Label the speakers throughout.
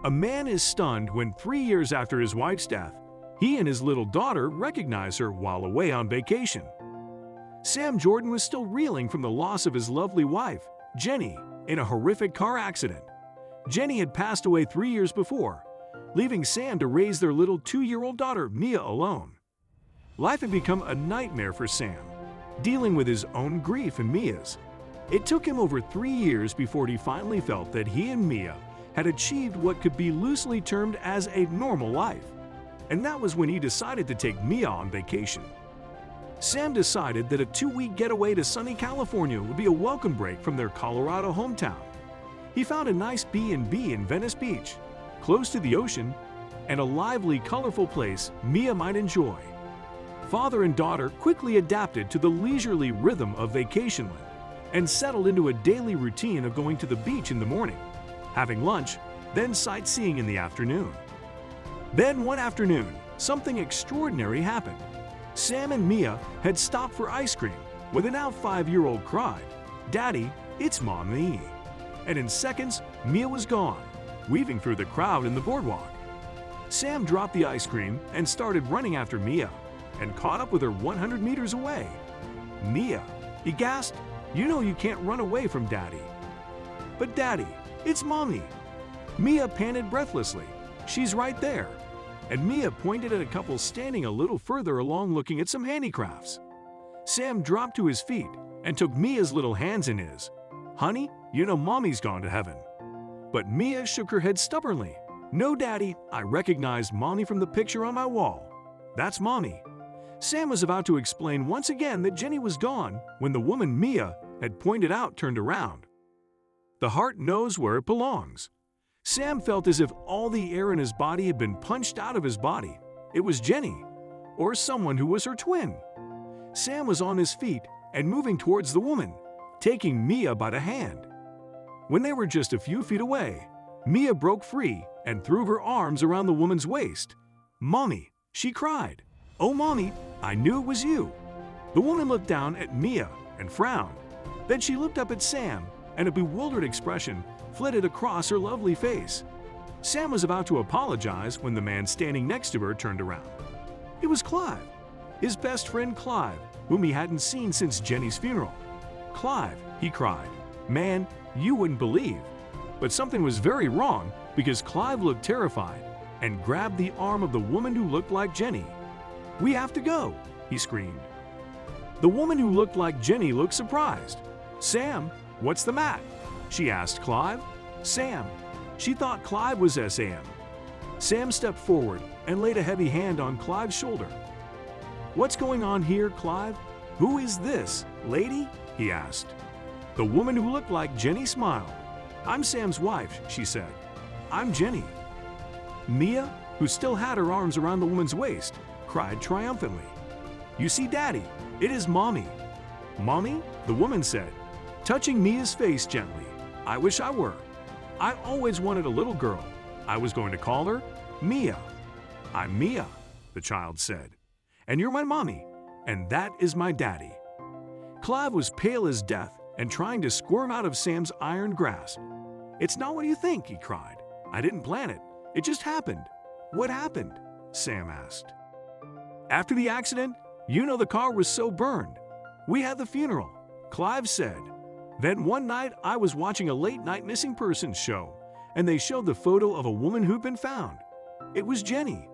Speaker 1: A man is stunned when 3 years after his wife's death, he and his little daughter recognize her while away on vacation. Sam Jordan was still reeling from the loss of his lovely wife, Jenny, in a horrific car accident. Jenny had passed away 3 years before, leaving Sam to raise their little 2-year-old daughter, Mia, alone. Life had become a nightmare for Sam, dealing with his own grief and Mia's. It took him over 3 years before he finally felt that he and Mia had achieved what could be loosely termed as a normal life. And that was when he decided to take Mia on vacation. Sam decided that a 2-week getaway to sunny California would be a welcome break from their Colorado hometown. He found a nice B&B in Venice Beach, close to the ocean, and a lively, colorful place Mia might enjoy. Father and daughter quickly adapted to the leisurely rhythm of vacationland and settled into a daily routine of going to the beach in the morning, having lunch, then sightseeing in the afternoon. Then one afternoon, something extraordinary happened. Sam and Mia had stopped for ice cream when the now 5-year-old cried, "Daddy, it's Mommy." And in seconds, Mia was gone, weaving through the crowd in the boardwalk. Sam dropped the ice cream and started running after Mia and caught up with her 100 meters away. "Mia," he gasped, "you know you can't run away from Daddy." "But Daddy, it's Mommy." Mia panted breathlessly, "She's right there." And Mia pointed at a couple standing a little further along looking at some handicrafts. Sam dropped to his feet and took Mia's little hands in his. "Honey, you know Mommy's gone to heaven." But Mia shook her head stubbornly. "No, Daddy, I recognized Mommy from the picture on my wall. That's Mommy." Sam was about to explain once again that Jenny was gone when the woman Mia had pointed out turned around. The heart knows where it belongs. Sam felt as if all the air in his body had been punched out of his body. It was Jenny, or someone who was her twin. Sam was on his feet and moving towards the woman, taking Mia by the hand. When they were just a few feet away, Mia broke free and threw her arms around the woman's waist. "Mommy," she cried. "Oh, Mommy, I knew it was you." The woman looked down at Mia and frowned. Then she looked up at Sam, and a bewildered expression flitted across her lovely face. Sam was about to apologize when the man standing next to her turned around. It was Clive, his best friend Clive, whom he hadn't seen since Jenny's funeral. "Clive," he cried, "man, you wouldn't believe." But something was very wrong because Clive looked terrified and grabbed the arm of the woman who looked like Jenny. "We have to go," he screamed. The woman who looked like Jenny looked surprised. "Sam, what's the matter?" she asked Clive. "Sam." She thought Clive was Sam. Sam stepped forward and laid a heavy hand on Clive's shoulder. "What's going on here, Clive? Who is this lady?" he asked. The woman who looked like Jenny smiled. "I'm Sam's wife," she said. "I'm Jenny." Mia, who still had her arms around the woman's waist, cried triumphantly. "You see, Daddy, it is Mommy." "Mommy?" the woman said, touching Mia's face gently. "I wish I were. I always wanted a little girl. I was going to call her Mia." "I'm Mia," the child said. "And you're my mommy, and that is my daddy." Clive was pale as death and trying to squirm out of Sam's iron grasp. "It's not what you think," he cried. "I didn't plan it. It just happened." "What happened?" Sam asked. "After the accident, you know the car was so burned. We had the funeral," Clive said. "Then one night I was watching a late-night missing persons show, and they showed the photo of a woman who'd been found. It was Jenny.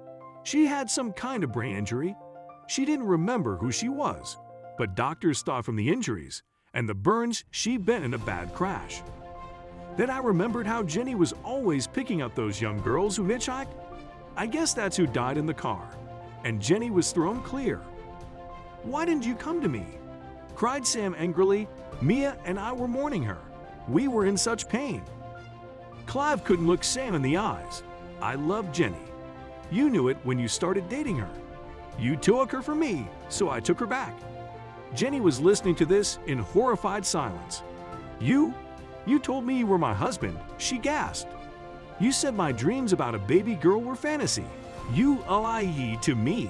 Speaker 1: She had some kind of brain injury. She didn't remember who she was, but doctors thought from the injuries and the burns she'd been in a bad crash. Then I remembered how Jenny was always picking up those young girls who hitchhiked. I guess that's who died in the car, and Jenny was thrown clear." "Why didn't you come to me?" cried Sam angrily. "Mia and I were mourning her. We were in such pain." Clive couldn't look Sam in the eyes. "I loved Jenny. You knew it when you started dating her. You took her from me, so I took her back." Jenny was listening to this in horrified silence. You told me you were my husband," she gasped. "You said my dreams about a baby girl were fantasy. You lied to me."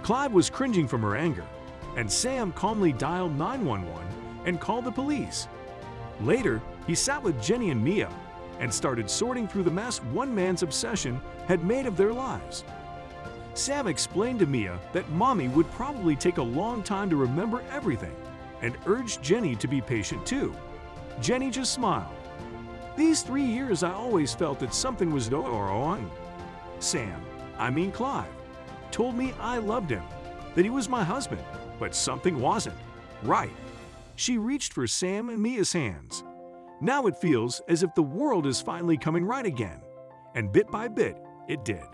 Speaker 1: Clive was cringing from her anger, and Sam calmly dialed 911 and called the police. Later, he sat with Jenny and Mia, and started sorting through the mess one man's obsession had made of their lives. Sam explained to Mia that Mommy would probably take a long time to remember everything and urged Jenny to be patient too. Jenny just smiled. These 3 years I always felt that something was wrong. Sam, Clive, told me I loved him, that he was my husband, but something wasn't right. She reached for Sam and Mia's hands. Now it feels as if the world is finally coming right again, and bit by bit, it did.